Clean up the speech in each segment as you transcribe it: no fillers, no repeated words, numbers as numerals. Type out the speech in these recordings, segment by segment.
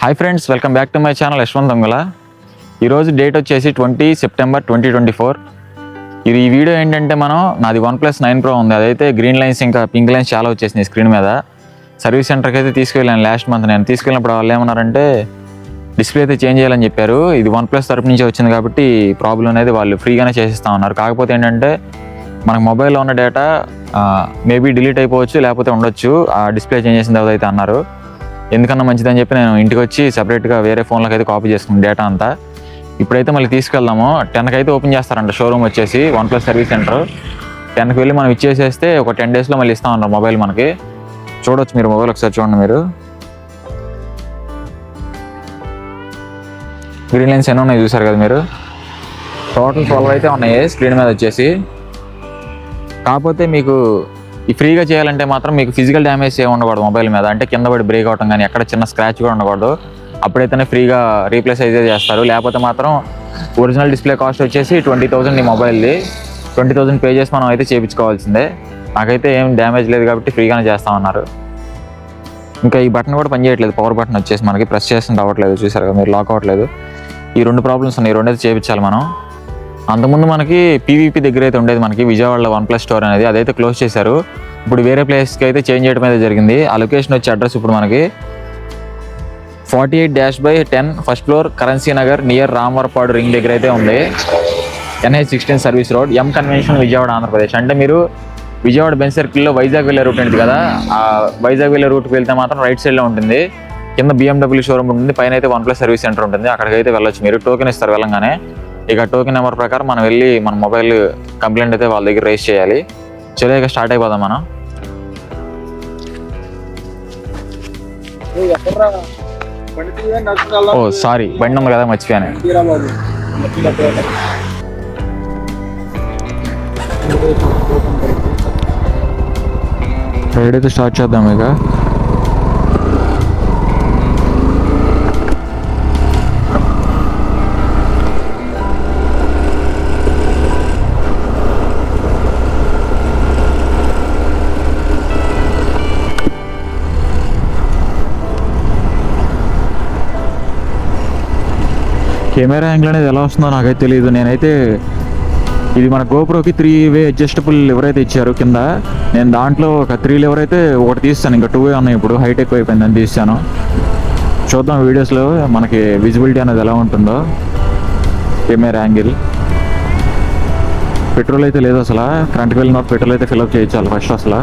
Hi friends, welcome back to my channel Yashwant దొంగల. ఈరోజు date వచ్చేసి 20 సెప్టెంబర్ 2024. ఈ వీడియో ఏంటంటే నాది OnePlus 9 Pro ఉంది. అదైతే గ్రీన్ లైన్స్ ఇంకా పింక్ లైన్స్ చాలా వచ్చేసినాయి స్క్రీన్ మీద. సర్వీస్ సెంటర్కి అయితే తీసుకెళ్ళాను లాస్ట్ మంత్. నేను తీసుకెళ్ళినప్పుడు వాళ్ళు ఏమన్నారంటే డిస్ప్లే అయితే చేంజ్ చేయాలని చెప్పారు. ఇది OnePlus తరపు నుంచి వచ్చింది కాబట్టి ప్రాబ్లం అనేది వాళ్ళు ఫ్రీగానే చేసిస్తా ఉన్నారు. కాకపోతే ఏంటంటే మనకు మొబైల్లో ఉన్న డేటా మేబీ డిలీట్ అయిపోవచ్చు, లేకపోతే ఉండొచ్చు ఆ డిస్ప్లే చేంజ్ చేసిన తర్వాత అయితే అన్నారు. ఎందుకన్నా మంచిదని చెప్పి నేను ఇంటికి వచ్చి సపరేట్గా వేరే ఫోన్లోకి అయితే కాపీ చేసుకున్నాను డేటా అంతా. ఇప్పుడైతే మళ్ళీ తీసుకెళ్దాము. 10కి అయితే ఓపెన్ చేస్తారంట షోరూమ్ వచ్చేసి OnePlus సర్వీస్ సెంటర్. 10కి వెళ్ళి మనం ఇచ్చేసేస్తే ఒక 10 డేస్లో మళ్ళీ ఇస్తా ఉన్నారు మొబైల్ మనకి. చూడవచ్చు మీరు మొబైల్ ఒకసారి చూడండి. మీరు గ్రీన్ లైన్స్ ఎన్ని ఉన్నాయి చూసారు కదా మీరు. టోటల్ 12 అయితే ఉన్నాయి స్క్రీన్ మీద వచ్చేసి. కాకపోతే మీకు ఈ ఫ్రీగా చేయాలంటే మాత్రం మీకు ఫిజికల్ డ్యామేజ్ ఏమి ఉండకూడదు మొబైల్ మీద. అంటే కింద పడి బ్రేక్ అవటం కానీ ఎక్కడ చిన్న స్క్రాచ్ కూడా ఉండకూడదు. అప్పుడైతేనే ఫ్రీగా రీప్లేస్ అయితే చేస్తారు. లేకపోతే మాత్రం ఒరిజినల్ డిస్ప్లే కాస్ట్ వచ్చేసి 20,000 ఈ మొబైల్ది. 20,000 పే చేసి మనం అయితే చేయించుకోవాల్సిందే. నాకైతే ఏం డ్యామేజ్ లేదు కాబట్టి ఫ్రీగానే చేస్తామన్నారు. ఇంకా ఈ బటన్ కూడా పనిచేయట్లేదు. పవర్ బటన్ వచ్చేసి మనకి ప్రెస్ చేస్తుంటే అవ్వట్లేదు. చూసారు కదా మీరు, లాక్ అవ్వట్లేదు. ఈ 2 ప్రాబ్లమ్స్ ఉన్నాయి. 2 అయితే చేయించాలి మనం. అంతకుముందు మనకి పీవీపీ దగ్గర అయితే ఉండేది మనకి విజయవాడలో OnePlus స్టోర్ అనేది. అదైతే క్లోజ్ చేశారు. ఇప్పుడు వేరే ప్లేస్కి అయితే చేంజ్ చేయడం అయితే జరిగింది. ఆ లొకేషన్ వచ్చే అడ్రస్ ఇప్పుడు మనకి 48-10 first floor currency Nagar near Ramavarapadu ring దగ్గర అయితే ఉంది. NH16 service road, M convention, Vijayawada, Andhra Pradesh. అంటే మీరు విజయవాడ బెంచ్ సర్కిల్లో వైజాగ్ వెళ్ళే రూట్ ఉంటుంది కదా, ఆ వైజాగ్ వెళ్ళే రూట్కి వెళ్తే మాత్రం రైట్ సైడ్లో ఉంటుంది. కింద BMW షోరూమ్ ఉంటుంది, పైన అయితే OnePlus సర్వీస్ సెంటర్ ఉంటుంది. అక్కడికి అయితే వెళ్ళొచ్చు మీరు. టోకెన్ ఇస్తారు వెళ్ళంగానే. ఇక టోకెన్ నెంబర్ ప్రకారం మనం వెళ్ళి మన మొబైల్ కంప్లైంట్ అయితే వాళ్ళ దగ్గర రేస్ చేయాలి. చలో ఇక స్టార్ట్ అయిపోదాం మనం. ఓ సారీ, బండి ఉంది కదా మర్చిపోయాను. రైడ్ అయితే స్టార్ట్ చేద్దాం ఇక. కెమెరా యాంగిల్ అనేది ఎలా వస్తుందో నాకైతే తెలియదు. నేనైతే ఇది మన GoProకి 3-way అడ్జస్టబుల్ లివర్ అయితే ఇచ్చారు కింద. నేను దాంట్లో ఒక 3 లివర్ అయితే ఒకటి తీస్తాను, ఇంకా 2-way ఉన్నాయి. ఇప్పుడు హైట్ ఎక్కువ అయిపోయిందని తీస్తాను. చూద్దాం వీడియోస్లో మనకి విజిబిలిటీ అనేది ఎలా ఉంటుందో. Camera angle. పెట్రోల్ అయితే లేదు అసలు. ఫ్రంట్కి వెళ్ళిన పెట్రోల్ అయితే ఫిల్అప్ చేయించాలి ఫస్ట్ అసలు.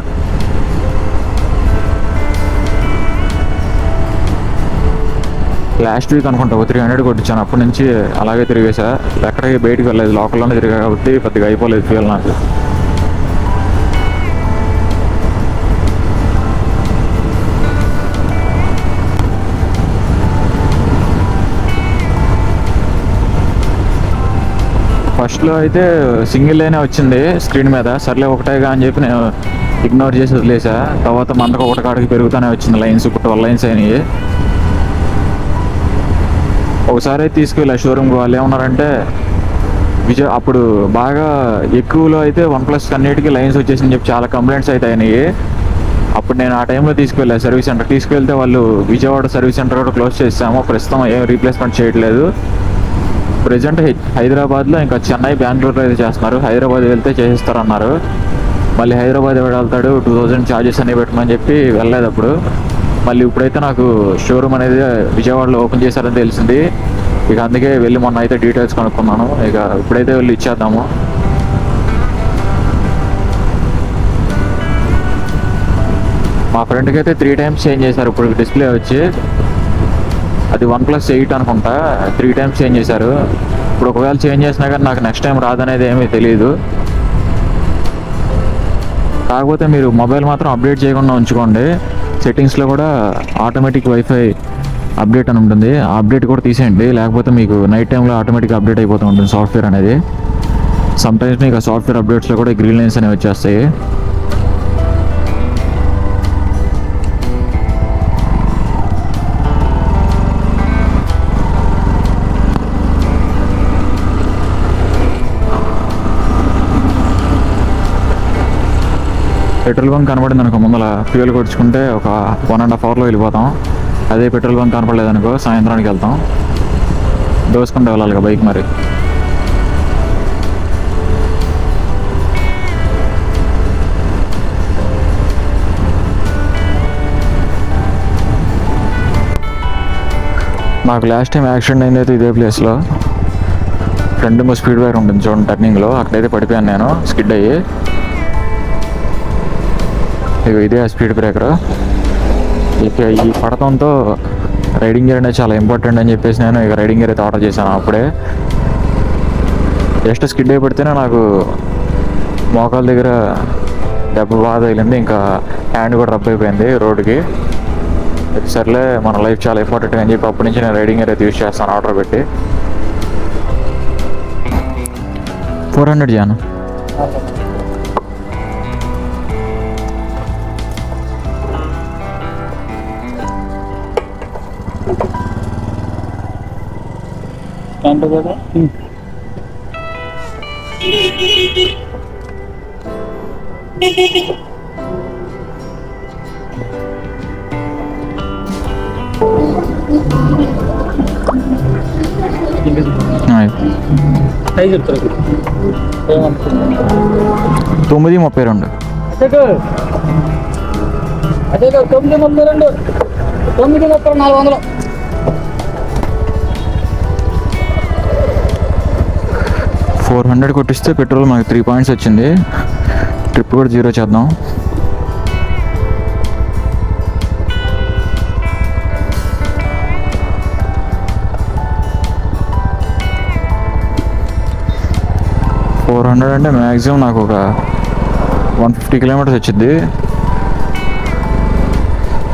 లాస్ట్ వీక్ అనుకుంటా 300 కొట్టించాను. అప్పటి నుంచి అలాగే తిరిగేసా. ఎక్కడికి బయటికి వెళ్ళలేదు, లోకల్లోనే తిరిగా కాబట్టి పెద్దగా అయిపోలేదు ఫ్యూయల్ నాకు. ఫస్ట్లో అయితే సింగిల్ లైనే వచ్చింది స్క్రీన్ మీద. సర్లే ఒకటేగా అని చెప్పి నేను ఇగ్నోర్ చేసి వదిలేసా. తర్వాత మందకు ఒకటి కాడికి పెరుగుతూనే వచ్చింది లైన్స్. ఇప్పుడు 12 లైన్స్ అయినాయి. ఒకసారి తీసుకెళ్ళా షోరూమ్కి. వాళ్ళు ఏమన్నారంటే అప్పుడు బాగా ఎక్కువలో అయితే OnePlus అన్నిటికీ లైన్స్ వచ్చేసిందని చెప్పి చాలా కంప్లైంట్స్ అయితే అయినాయి. అప్పుడు నేను ఆ టైంలో తీసుకెళ్ళా సర్వీస్ సెంటర్. తీసుకెళ్తే వాళ్ళు విజయవాడ సర్వీస్ సెంటర్ కూడా క్లోజ్ చేసాము. ప్రస్తుతం ఏం రీప్లేస్మెంట్ చేయట్లేదు. ప్రజెంట్ హైదరాబాద్లో, ఇంకా చెన్నై, బెంగళూరులో అయితే చేస్తున్నారు. హైదరాబాద్ వెళ్తే చేసిస్తారన్నారు. మళ్ళీ హైదరాబాద్ వెళ్తాడు 2000 ఛార్జెస్ అనేవి పెట్టమని చెప్పి వెళ్ళలేదు అప్పుడు. మళ్ళీ ఇప్పుడైతే నాకు షోరూమ్ అనేది విజయవాడలో ఓపెన్ చేశారని తెలిసింది. ఇక అందుకే వెళ్ళి మొన్న అయితే డీటెయిల్స్ కనుక్కున్నాను. ఇక ఇప్పుడైతే వెళ్ళి ఇచ్చేద్దాము. మా ఫ్రెండ్కి అయితే 3 times చేంజ్ చేశారు ఇప్పుడు డిస్ప్లే వచ్చి. అది OnePlus 8 అనుకుంటా. 3 times చేంజ్ చేశారు. ఇప్పుడు ఒకవేళ చేంజ్ చేసినా కానీ నాకు నెక్స్ట్ టైం రాదనేది ఏమీ తెలియదు. కాకపోతే మీరు మొబైల్ మాత్రం అప్డేట్ చేయకుండా ఉంచుకోండి. సెట్టింగ్స్లో కూడా ఆటోమేటిక్ వైఫై అప్డేట్ అని ఉంటుంది. ఆ అప్డేట్ కూడా తీసేయండి. లేకపోతే మీకు నైట్ టైంలో ఆటోమేటిక్గా అప్డేట్ అయిపోతూ ఉంటుంది సాఫ్ట్వేర్ అనేది. సమ్టైమ్స్ మీకు ఆ సాఫ్ట్వేర్ అప్డేట్స్లో కూడా గ్రీన్ లైన్స్ అనేవి వచ్చేస్తాయి. పెట్రోల్ బంక్ కనబడింది అనుకో ముందర, ఫ్యూయల్ కొట్టుకుంటే ఒక 1.5 అవర్లో వెళ్ళిపోతాం. అదే పెట్రోల్ బంక్ కనపడలేదు అనుకో, సాయంత్రానికి వెళ్తాం. దోసుకుంటూ వెళ్ళాలి బైక్ మరి. నాకు లాస్ట్ టైం యాక్సిడెంట్ అయింది అయితే ఇదే ప్లేస్లో. ఫ్రంట్ స్పీడ్ బ్రేకర్ ఉంటుంది చూడండి టర్నింగ్లో, అక్కడైతే పడిపోయాను నేను స్కిడ్ అయ్యి. ఇదే స్పీడ్ బ్రేకర్. ఇక ఈ పడతంతో రైడింగ్ గేర్ అనేది చాలా ఇంపార్టెంట్ అని చెప్పేసి నేను ఇక రైడింగ్ గేర్ అయితే ఆర్డర్ చేశాను అప్పుడే. జస్ట్ స్కిడ్ అయి పడితేనే నాకు మోకాల దగ్గర దెబ్బ బాగా తగిలింది, ఇంకా హ్యాండ్ కూడా రబ్ అయిపోయింది రోడ్డుకి. సర్లే మన లైఫ్ చాలా ఇంపార్టెంట్ అని చెప్పి అప్పటి నుంచి నేను రైడింగ్ గేర్ అయితే యూజ్ చేస్తాను ఆర్డర్ పెట్టి. 400 జాను. చెప్తారు 9:32. అదే 9:32, 9:30, 400. $400 కొట్టిస్తే పెట్రోల్ మనకి 3 పాయింట్స్ వచ్చింది. ట్రిప్ కూడా 0 చేద్దాం. $400 అంటే మ్యాక్సిమం నాకు ఒక 150 కిలోమీటర్స్ వచ్చింది.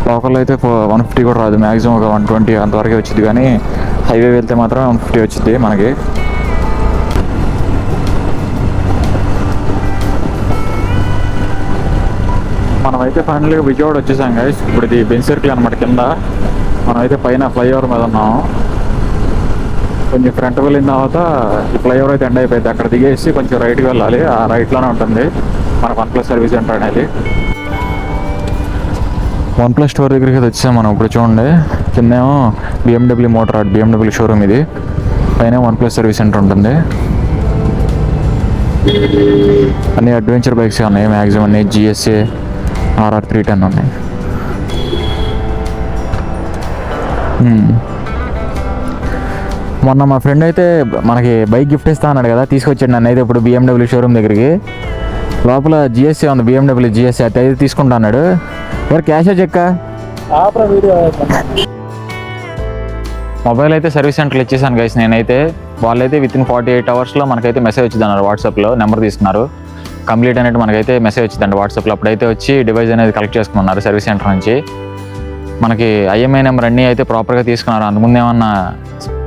లోకల్లో అయితే 150 కూడా రాదు, మ్యాక్సిమం ఒక 120 అంతవరకే వచ్చింది. కానీ హైవే వెళ్తే మాత్రం 150 వచ్చింది మనకి. మనమైతే ఫైనల్గా విజయవాడ వచ్చేసాం గైస్. ఇప్పుడు ఇది బెంజ్ సర్కిల్ అనమాట కింద. మనమైతే పైన ఫ్లైఓవర్ మీద ఉన్నాము. కొంచెం ఫ్రంట్ వెళ్ళిన తర్వాత ఈ ఫ్లైఓవర్ అయితే ఎండ్ అయిపోయింది. అక్కడ దిగేసి కొంచెం రైట్కి వెళ్ళాలి. ఆ రైట్లోనే ఉంటుంది మన OnePlus సర్వీస్ సెంటర్ అనేది. OnePlus స్టోర్ దగ్గరికి అయితే వచ్చాం మనం. ఇప్పుడు చూడండి, కిందేమో BMW మోటార్ BMW షోరూమ్ ఇది, పైన OnePlus సర్వీస్ సెంటర్ ఉంటుంది. అన్ని అడ్వెంచర్ బైక్స్ ఉన్నాయి మ్యాక్సిమం. అన్ని GSA RR 310 ఉన్నాయి. మొన్న మా ఫ్రెండ్ అయితే మనకి బైక్ గిఫ్ట్ ఇస్తా అన్నాడు కదా, తీసుకొచ్చాడు నన్ను అయితే ఇప్పుడు BMW షోరూమ్ దగ్గరికి. లోపల GSA ఉంది, BMW GSA అయితే తీసుకుంటా అన్నాడు. ఎవరు క్యాషా చెక్కా? మొబైల్ అయితే సర్వీస్ సెంటర్లో ఇచ్చేసాను గైస్ నేనైతే. వాళ్ళైతే వితిన్ 48 అవర్స్లో మనకైతే మెసేజ్ వచ్చింది అన్నారు. వాట్సాప్లో నెంబర్ తీసుకున్నారు, కంప్లీట్ అనేది మనకైతే మెసేజ్ వచ్చిందండి వాట్సాప్లో. అప్పుడైతే వచ్చి డివైస్ అనేది కలెక్ట్ చేసుకున్నారు సర్వీస్ సెంటర్ నుంచి. మనకి IMI నెంబర్ అన్నీ అయితే ప్రాపర్గా తీసుకున్నారు. అంతకుముందు ఏమన్నా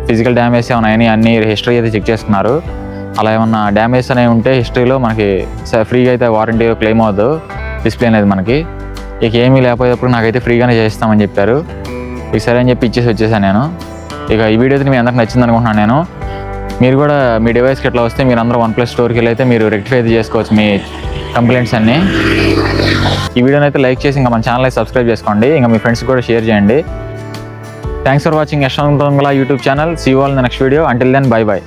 ఫిజికల్ డ్యామేజ్ ఏమైనా అయినాయి, అన్ని హిస్టరీ అయితే చెక్ చేసుకున్నారు. అలా ఏమన్నా డ్యామేజ్ అనేవి ఉంటే హిస్టరీలో మనకి ఫ్రీగా అయితే వారంటీ క్లెయిమ్ అవ్వదు డిస్ప్లే అనేది మనకి. ఇక ఏమీ లేకపోయేటప్పుడు నాకైతే ఫ్రీగానే చేస్తామని చెప్పారు. ఇక సరే అని చెప్పి ఇచ్చేసి వచ్చేసాను నేను. ఇక ఈ వీడియో అయితే మీ అందరికి నచ్చింది అనుకుంటున్నాను నేను. మీరు కూడా మీ డివైస్కి ఎట్లా వస్తే మీరు అందరూ OnePlus స్టోర్కి వెళ్ళి అయితే మీరు రెక్టిఫై అయితే చేసుకోవచ్చు మీ కంప్లైంట్స్ అన్నీ. ఈ వీడియోని అయితే లైక్ చేసి ఇంకా మన ఛానల్ అయితే సబ్స్క్రైబ్ చేసుకోండి. ఇంకా మీ ఫ్రెండ్స్కి కూడా షేర్ చేయండి. Thanks for watching Yashwanth Bangla YouTube channel. See you all in the next video. Until then bye by.